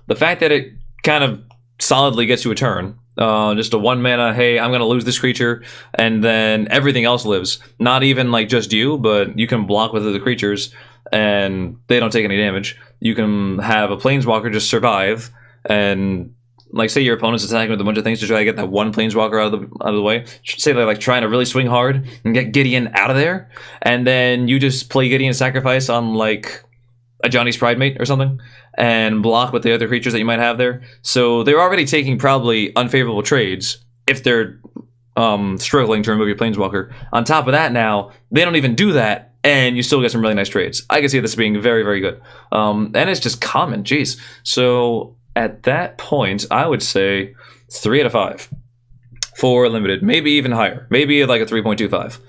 the fact that it kind of solidly gets you a turn, just a 1 mana, hey, I'm going to lose this creature, and then everything else lives. Not even like just you, but you can block with other creatures, and they don't take any damage. You can have a planeswalker just survive, and like say your opponent's attacking with a bunch of things to try to get that one planeswalker out of the way. Say they're like trying to really swing hard and get Gideon out of there, and then you just play Gideon Sacrifice on like a Johnny's Pride Mate or something, and block with the other creatures that you might have there. So they're already taking probably unfavorable trades if they're struggling to remove your planeswalker. On top of that, now they don't even do that, and you still get some really nice trades. I can see this being very, very good. And it's just common, jeez. So at that point, I would say 3 out of 5 for limited, maybe even higher, maybe like a 3.25.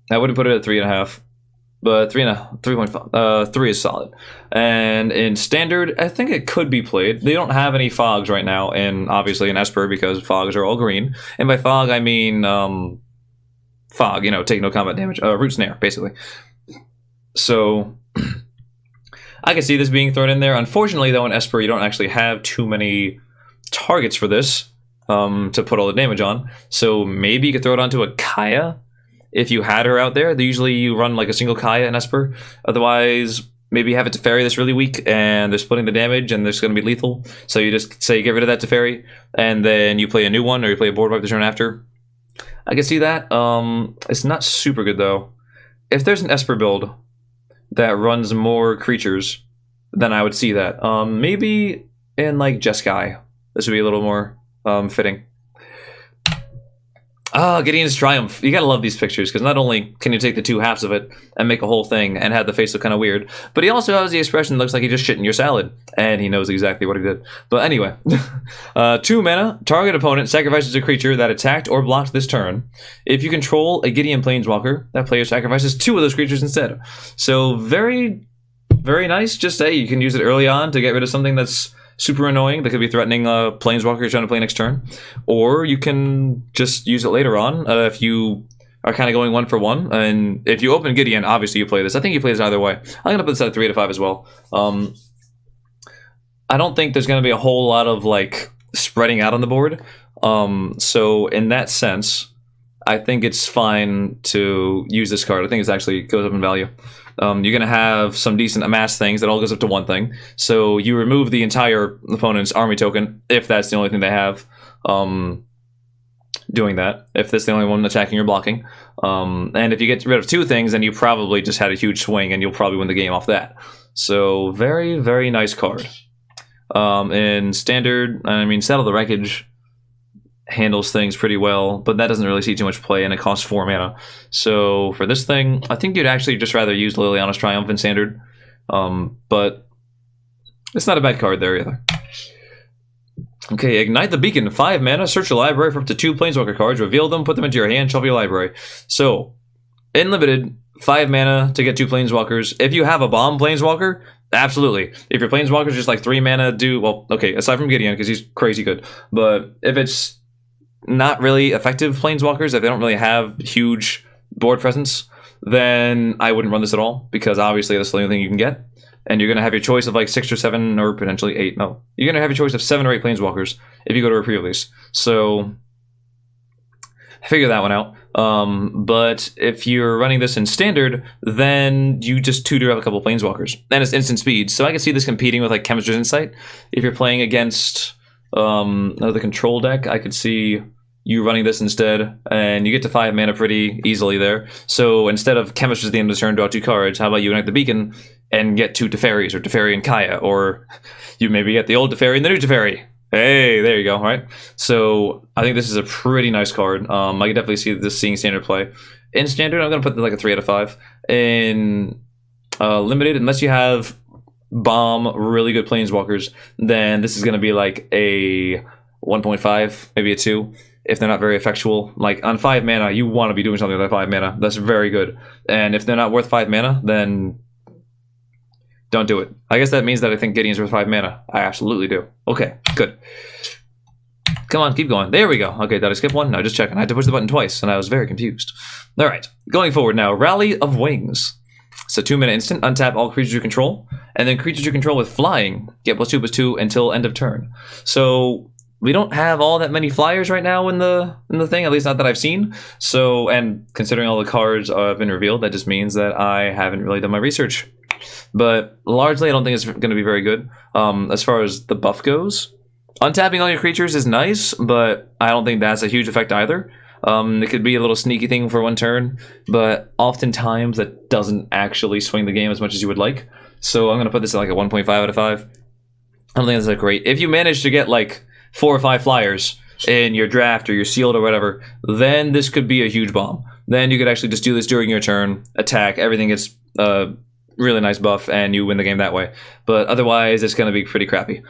I wouldn't put it at 3.5, but 3.5. 3 is solid. And in standard, I think it could be played. They don't have any fogs right now, and obviously in Esper because fogs are all green. And by fog, I mean fog. You know, take no combat damage. Root snare, basically. So I can see this being thrown in there. Unfortunately, though, in Esper, you don't actually have too many targets for this to put all the damage on. So maybe you could throw it onto a Kaya if you had her out there. Usually you run like a single Kaya in Esper. Otherwise, maybe have it Teferi that's really weak, and they're splitting the damage, and there's going to be lethal. So you just say, get rid of that Teferi, and then you play a new one, or you play a board wipe the turn after. I can see that. It's not super good, though. If there's an Esper build that runs more creatures, then I would see that. Maybe in like Jeskai, this would be a little more fitting. Ah, Gideon's Triumph. You gotta love these pictures, because not only can you take the two halves of it and make a whole thing and have the face look kind of weird, but he also has the expression that looks like he just shit in your salad, and he knows exactly what he did. But anyway, 2 mana, target opponent sacrifices a creature that attacked or blocked this turn. If you control a Gideon Planeswalker, that player sacrifices 2 of those creatures instead. So very, very nice. Just say you can use it early on to get rid of something that's super annoying that could be threatening a Planeswalker you're trying to play next turn, or you can just use it later on if you are kind of going 1 for 1. And if you open Gideon, obviously you play this. I think you play this either way. I'm gonna put this at 3 out of 5 as well. I don't think there's gonna be a whole lot of like spreading out on the board. So in that sense, I think it's fine to use this card. I think it actually goes up in value. You're going to have some decent amass things that all goes up to 1 thing. So you remove the entire opponent's army token, if that's the only thing they have doing that. If that's the only one attacking or blocking. And if you get rid of 2 things, then you probably just had a huge swing, and you'll probably win the game off that. So very, very nice card. In Standard, I mean, Settle the Wreckage handles things pretty well, but that doesn't really see too much play, and it costs 4 mana. So for this thing, I think you'd actually just rather use Liliana's Triumph in Standard, but it's not a bad card there either. Okay, Ignite the Beacon, 5 mana, search your library for up to 2 Planeswalker cards, reveal them, put them into your hand, shuffle your library. So, in limited, 5 mana to get 2 Planeswalkers. If you have a bomb Planeswalker, absolutely. If your Planeswalker's just like 3 mana, well, okay, aside from Gideon, because he's crazy good, but if it's not really effective Planeswalkers, if they don't really have huge board presence, then I wouldn't run this at all, because obviously that's the only thing you can get, and you're going to have your choice of like 6 or 7 or potentially 8. No, you're going to have your choice of 7 or 8 Planeswalkers if you go to a pre-release. So figure that one out. But if you're running this in Standard, then you just tutor up a couple Planeswalkers, and it's instant speed. So I can see this competing with like Chemist's Insight. If you're playing against the control deck, I could see you running this instead, and you get to 5 mana pretty easily there. So instead of Chemist at the end of the turn, draw 2 cards, how about you Ignite the Beacon and get 2 Teferis, or Teferi and Kaya, or you maybe get the old Teferi and the new Teferi. Hey, there you go, all right? So I think this is a pretty nice card. I can definitely see this seeing Standard play. In Standard, I'm going to put like a 3 out of 5. In Limited, unless you have bomb, really good Planeswalkers, then this is going to be like a 1.5, maybe a 2. If they're not very effectual, like on 5 mana, you want to be doing something with that 5 mana. That's very good. And if they're not worth 5 mana, then don't do it. I guess that means that I think Gideon's worth 5 mana. I absolutely do. Okay, good. Come on, keep going. There we go. Okay, did I skip one? No, just checking. I had to push the button twice, and I was very confused. All right, going forward now. Rally of Wings. So 2 mana instant, untap all creatures you control, and then creatures you control with flying get +2/+2 until end of turn. So we don't have all that many flyers right now in the thing, at least not that I've seen. So, and considering all the cards have been revealed, that just means that I haven't really done my research. But largely, I don't think it's going to be very good. As far as the buff goes, untapping all your creatures is nice, but I don't think that's a huge effect either. It could be a little sneaky thing for 1 turn, but oftentimes that doesn't actually swing the game as much as you would like. So I'm going to put this at like a 1.5 out of 5. I don't think that's that great. If you manage to get like 4 or 5 flyers in your draft or your sealed or whatever, then this could be a huge bomb. Then you could actually just do this during your turn, attack, everything gets really nice buff, and you win the game that way. But otherwise, it's going to be pretty crappy.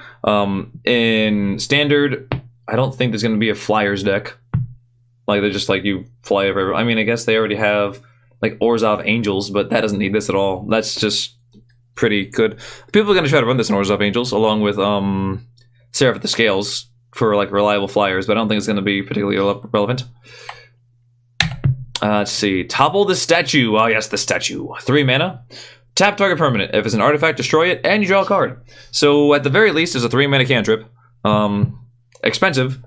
In Standard, I don't think there's going to be a flyers deck. Like, they're just like, you fly everywhere. I mean, I guess they already have like Orzhov Angels, but that doesn't need this at all. That's just pretty good. People are going to try to run this in Orzhov Angels along with Seraph the Scales for like reliable flyers, but I don't think it's going to be particularly relevant. Let's see. Topple the Statue. Oh yes, the statue. 3 mana. Tap target permanent. If it's an artifact, destroy it, and you draw a card. So at the very least, it's a 3 mana cantrip. Expensive,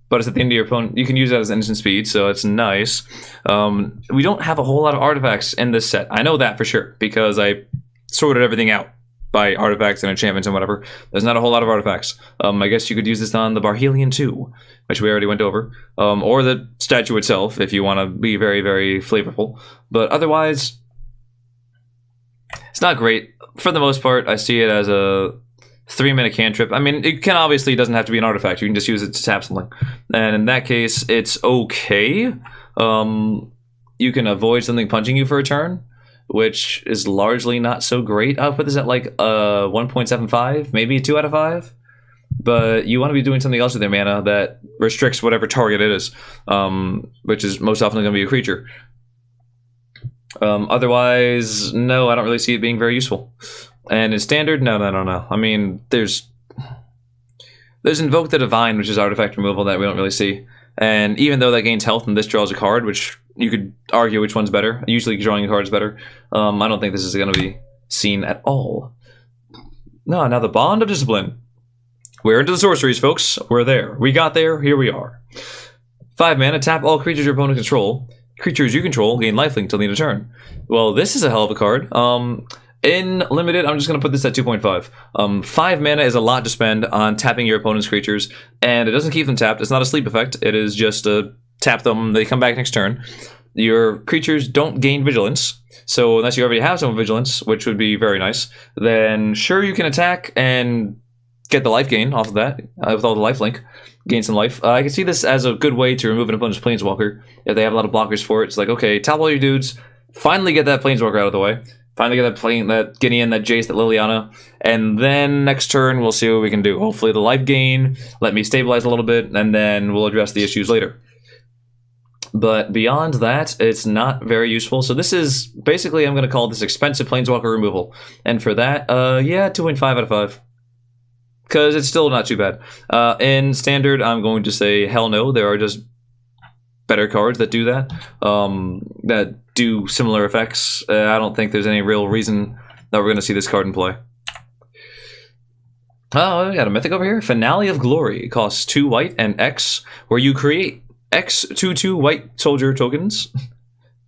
but it's at the end of your opponent. You can use that as instant speed, so it's nice. We don't have a whole lot of artifacts in this set. I know that for sure, because I sorted everything out by artifacts and enchantments and whatever. There's not a whole lot of artifacts. I guess you could use this on the Hylian too, which we already went over. Or the statue itself, if you want to be very, very flavorful. But otherwise, It's not great. For the most part, I see it as a 3-mana cantrip. I mean, it can obviously doesn't have to be an artifact. You can just use it to tap something. And in that case, it's okay. You can avoid something punching you for a turn, which is largely not so great. I'll put this at like 1.75, maybe 2 out of 5. But you want to be doing something else with your mana that restricts whatever target it is, which is most often going to be a creature. Otherwise, no, I don't really see it being very useful. And in standard, no. I mean, there's Invoke the Divine, which is artifact removal that we don't really see. And even though that gains health and this draws a card, which you could argue which one's better. Usually drawing a card is better. I don't think this is going to be seen at all. No, now the Bond of Discipline. We're into the sorceries, folks. We're there. We got there. Here we are. 5 mana, tap all creatures your opponent control. Creatures you control gain lifelink till the end of turn. Well, this is a hell of a card. In limited, I'm just going to put this at 2.5. 5 mana is a lot to spend on tapping your opponent's creatures, and it doesn't keep them tapped. It's not a sleep effect. It is just a tap them, they come back next turn. Your creatures don't gain vigilance, so unless you already have some vigilance, which would be very nice, then sure, you can attack and get the life gain off of that with all the lifelink. Gain some life. I can see this as a good way to remove an opponent's Planeswalker. If they have a lot of blockers for it, it's like, okay, tap all your dudes, finally get that Planeswalker out of the way. Finally get that Gideon, that Jace, that Liliana, and then next turn we'll see what we can do. Hopefully the life gain, let me stabilize a little bit, and then we'll address the issues later. But beyond that, it's not very useful. So this is, basically, I'm going to call this expensive Planeswalker removal. And for that, yeah, 2.5 out of 5. Because it's still not too bad. In standard, I'm going to say hell no. There are just better cards that do that. That do similar effects. I don't think there's any real reason that we're going to see this card in play. Oh, we got a mythic over here. Finale of Glory. It costs 2 white and X, where you create X 2/2 white soldier tokens.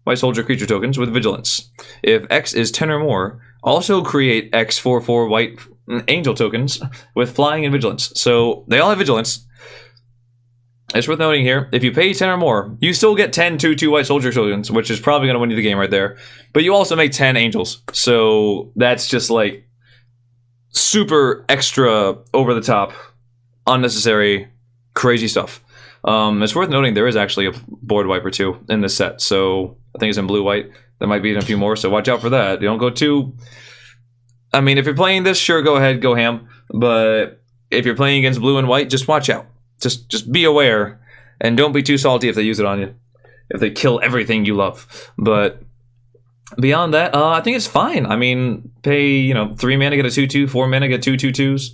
White soldier creature tokens with vigilance. If X is 10 or more, also create X 4/4 white angel tokens with flying and vigilance. So they all have vigilance. It's worth noting here, if you pay 10 or more, you still get 10 2/2 white soldier tokens, which is probably going to win you the game right there. But you also make 10 angels. So that's just like super extra over the top, unnecessary, crazy stuff. It's worth noting there is actually a board wipe or two in this set. So I think it's in blue-white. There might be in a few more, so watch out for that. You don't go too... I mean, if you're playing this, sure, go ahead, go ham. But if you're playing against blue and white, just watch out. Just be aware. And don't be too salty if they use it on you. If they kill everything you love. But beyond that, I think it's fine. I mean, pay, 3 mana, get a 2/2, 4 mana, get 2 2/2s.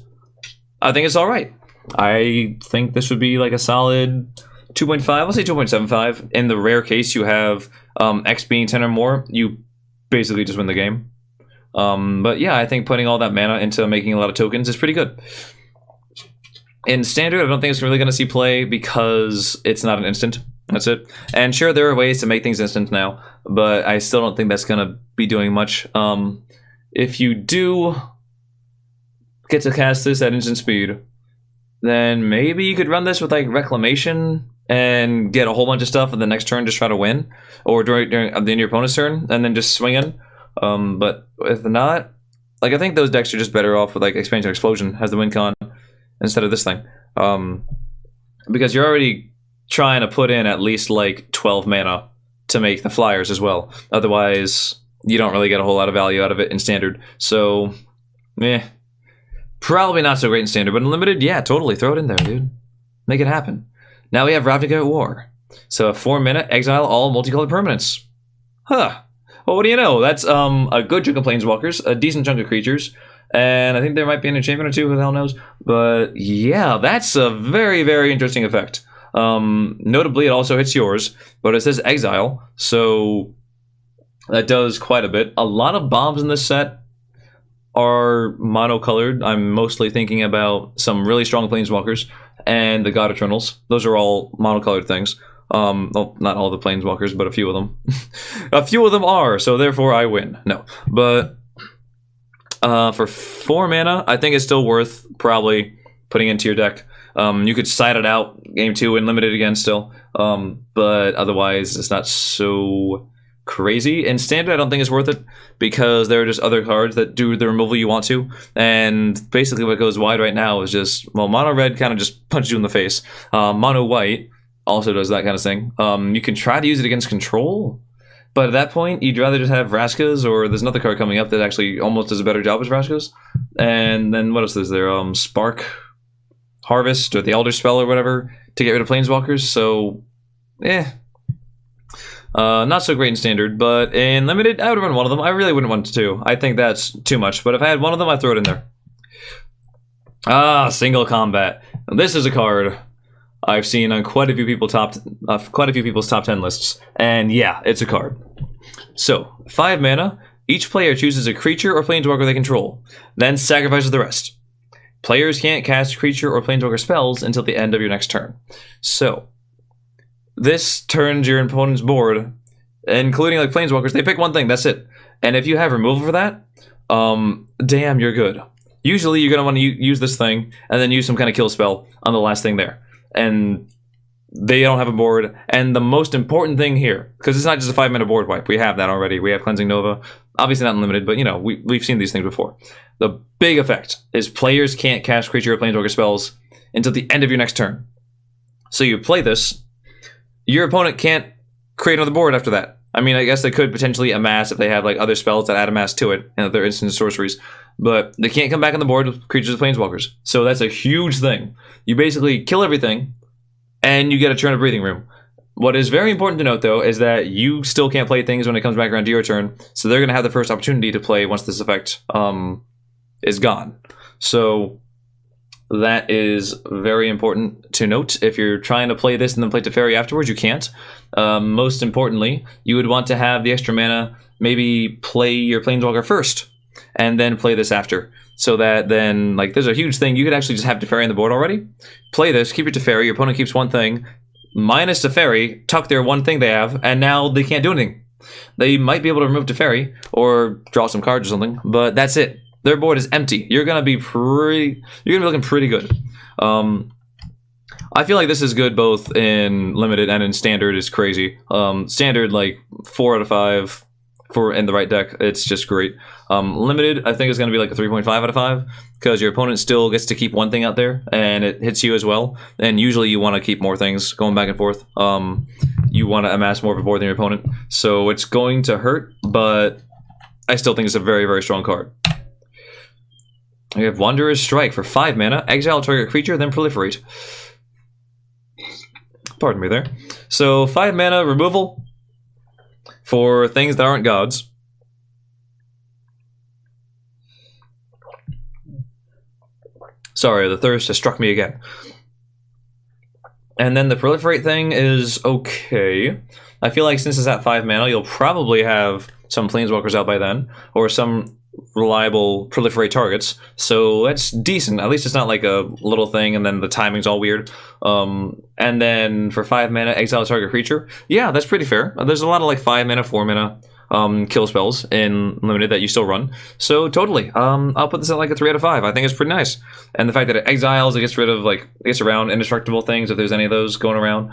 I think it's alright. I think this would be like a solid 2.5. I'll say 2.75. In the rare case you have X being 10 or more, you basically just win the game. But yeah, I think putting all that mana into making a lot of tokens is pretty good. In standard, I don't think it's really going to see play because it's not an instant. That's it. And sure, there are ways to make things instant now, but I still don't think that's going to be doing much. If you do get to cast this at instant speed, then maybe you could run this with like Reclamation and get a whole bunch of stuff, and the next turn just try to win, or during the end of your opponent's turn, and then just swing in. But if not, like I think those decks are just better off with like Expansion Explosion as the win con instead of this thing, because you're already trying to put in at least like 12 mana to make the flyers as well. Otherwise, you don't really get a whole lot of value out of it in standard. So, probably not so great in standard, but in limited, yeah, totally throw it in there, dude. Make it happen. Now we have Ravnica at War. So 4 mana, exile all multicolored permanents. Huh. Well, what do you know? That's a good chunk of planeswalkers, a decent chunk of creatures, and I think there might be an enchantment or two, who the hell knows. But yeah, that's a very, very interesting effect. Notably, it also hits yours, but it says exile, so that does quite a bit. A lot of bombs in this set are monocolored. I'm mostly thinking about some really strong planeswalkers and the God Eternals. Those are all monocolored things. Well, not all the planeswalkers, but a few of them. A few of them are, so therefore I win. No, but for 4 mana, I think it's still worth probably putting into your deck. You could side it out game 2 and limit it again still, but otherwise it's not so crazy. In Standard, I don't think it's worth it because there are just other cards that do the removal you want to. And basically what goes wide right now is just, well, mono red kind of just punches you in the face. Mono white also does that kind of thing. You can try to use it against control, but at that point, you'd rather just have Vraska's, or there's another card coming up that actually almost does a better job as Vraska's. And then what else is there? Spark Harvest, or the Elder Spell, or whatever, to get rid of Planeswalkers. So, not so great in Standard, but in Limited, I would run one of them. I really wouldn't want two. I think that's too much, but if I had one of them, I'd throw it in there. Single Combat. This is a card I've seen on quite a few people's top 10 lists, and yeah, it's a card. So, 5 mana, each player chooses a creature or planeswalker they control, then sacrifices the rest. Players can't cast creature or planeswalker spells until the end of your next turn. So, this turns your opponent's board, including like planeswalkers, they pick one thing, that's it. And if you have removal for that, damn, you're good. Usually you're going to want to use this thing, and then use some kind of kill spell on the last thing there. And they don't have a board. And the most important thing here, because it's not just a 5-mana board wipe, we have that already. We have Cleansing Nova, obviously not unlimited, but you know, we've seen these things before. The big effect is players can't cast creature or planeswalker spells until the end of your next turn. So you play this, your opponent can't create another board after that. I mean, I guess they could potentially amass if they have like other spells that add amass to it, and other instant sorceries, but they can't come back on the board with creatures or planeswalkers. So that's a huge thing. You basically kill everything, and you get a turn of breathing room. What is very important to note, though, is that you still can't play things when it comes back around to your turn, so they're going to have the first opportunity to play once this effect is gone. So that is very important to note. If you're trying to play this and then play Teferi afterwards, you can't. Most importantly, you would want to have the extra mana, maybe play your Planeswalker first, and then play this after. So that then, like, there's a huge thing. You could actually just have Teferi on the board already. Play this, keep your Teferi, your opponent keeps one thing, minus Teferi, tuck their one thing they have, and now they can't do anything. They might be able to remove Teferi, or draw some cards or something, but that's it. Their board is empty. You're gonna be looking pretty good. I feel like this is good both in Limited and in Standard is crazy. Standard, like 4 out of 5 in the right deck. It's just great. Limited, I think is going to be like a 3.5 out of 5 because your opponent still gets to keep one thing out there and it hits you as well. And usually you want to keep more things going back and forth. You want to amass more of a board than your opponent. So it's going to hurt, but I still think it's a very, very strong card. We have Wanderer's Strike for 5 mana. Exile a target creature, then proliferate. Pardon me there. So 5 mana removal for things that aren't gods. Sorry, the thirst has struck me again. And then the proliferate thing is okay. I feel like since it's at 5 mana, you'll probably have some planeswalkers out by then, or some reliable proliferate targets, so that's decent. At least it's not like a little thing and then the timing's all weird. And then for 5 mana, exile a target creature. Yeah, that's pretty fair. There's a lot of like 5 mana, 4 mana kill spells in Limited that you still run. So totally, I'll put this at like a 3 out of 5. I think it's pretty nice. And the fact that it exiles, it gets rid of like, it gets around indestructible things if there's any of those going around,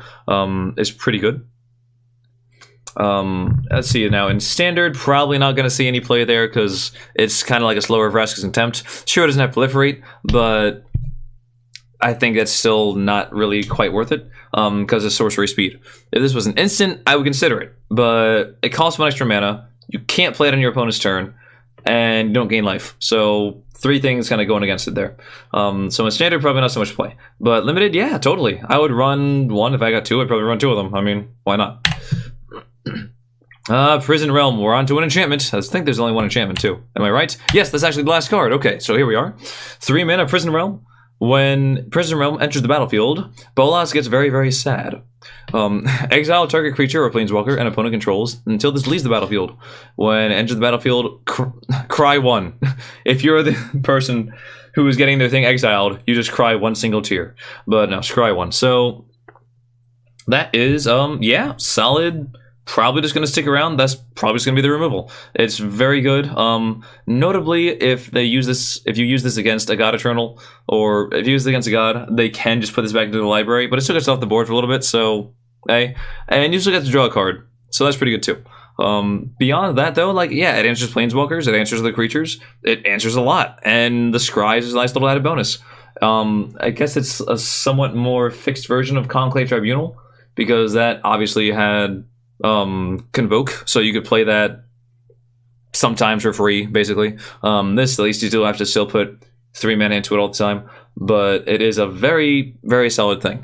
is pretty good. Let's see now. In Standard, probably not going to see any play there because it's kind of like a slower Vraska's Contempt. Sure, it doesn't have Proliferate, but I think that's still not really quite worth it because of sorcery speed. If this was an instant, I would consider it, but it costs 1 extra mana. You can't play it on your opponent's turn, and you don't gain life. So 3 things kind of going against it there. So in Standard, probably not so much play, but Limited, yeah, totally. I would run 1 if I got 2. I'd probably run 2 of them. I mean, why not? Prison Realm, we're on to an enchantment. I think there's only 1 enchantment too. Am I right? Yes, that's actually the last card. Okay, so here we are. 3 mana, Prison Realm. When Prison Realm enters the battlefield, Bolas gets very, very sad. Exile target creature or planeswalker an opponent controls until this leaves the battlefield. When it enters the battlefield, cry 1. If you're the person who is getting their thing exiled, you just cry 1 single tear. But no, cry 1. So that is, yeah, solid. Probably just going to stick around. That's probably just going to be the removal. It's very good. Notably, if you use this against a God Eternal, or if you use it against a God, they can just put this back into the library, but it still gets off the board for a little bit, so, hey. And you still get to draw a card, so that's pretty good too. Beyond that, though, like, yeah, it answers planeswalkers, it answers the creatures, it answers a lot, and the scries is a nice little added bonus. I guess it's a somewhat more fixed version of Conclave Tribunal, because that obviously had Convoke, so you could play that sometimes for free, basically. This, at least, you have to still put 3 mana into it all the time, but it is a very, very solid thing.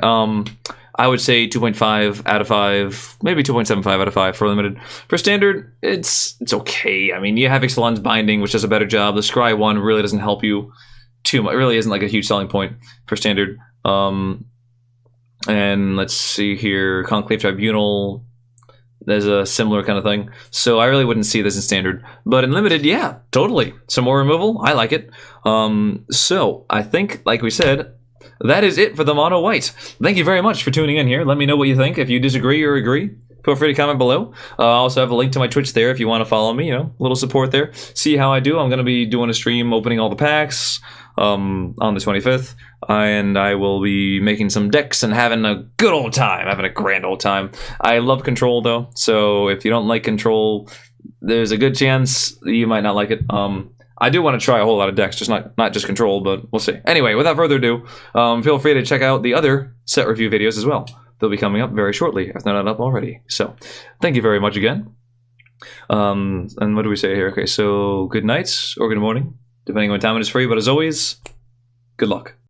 I would say 2.5 out of 5, maybe 2.75 out of 5 for limited. For standard, it's okay. I mean, you have Ixalan's Binding, which does a better job. The Scry one really doesn't help you too much. It really isn't like a huge selling point for standard. And let's see here, Conclave Tribunal, there's a similar kind of thing. So I really wouldn't see this in standard. But in limited, yeah, totally. Some more removal, I like it. So I think, like we said, that is it for the mono white. Thank you very much for tuning in here. Let me know what you think. If you disagree or agree, feel free to comment below. I also have a link to my Twitch there if you want to follow me, you know, a little support there. See how I do. I'm going to be doing a stream opening all the packs on the 25th. And I will be making some decks and having a good old time, having a grand old time. I love Control, though, so if you don't like Control, there's a good chance you might not like it. I do want to try a whole lot of decks, just not just Control, but we'll see. Anyway, without further ado, feel free to check out the other set review videos as well. They'll be coming up very shortly, if they're not up already. So, thank you very much again. And what do we say here? Okay, so good night or good morning, depending on what time it is for you. But as always, good luck.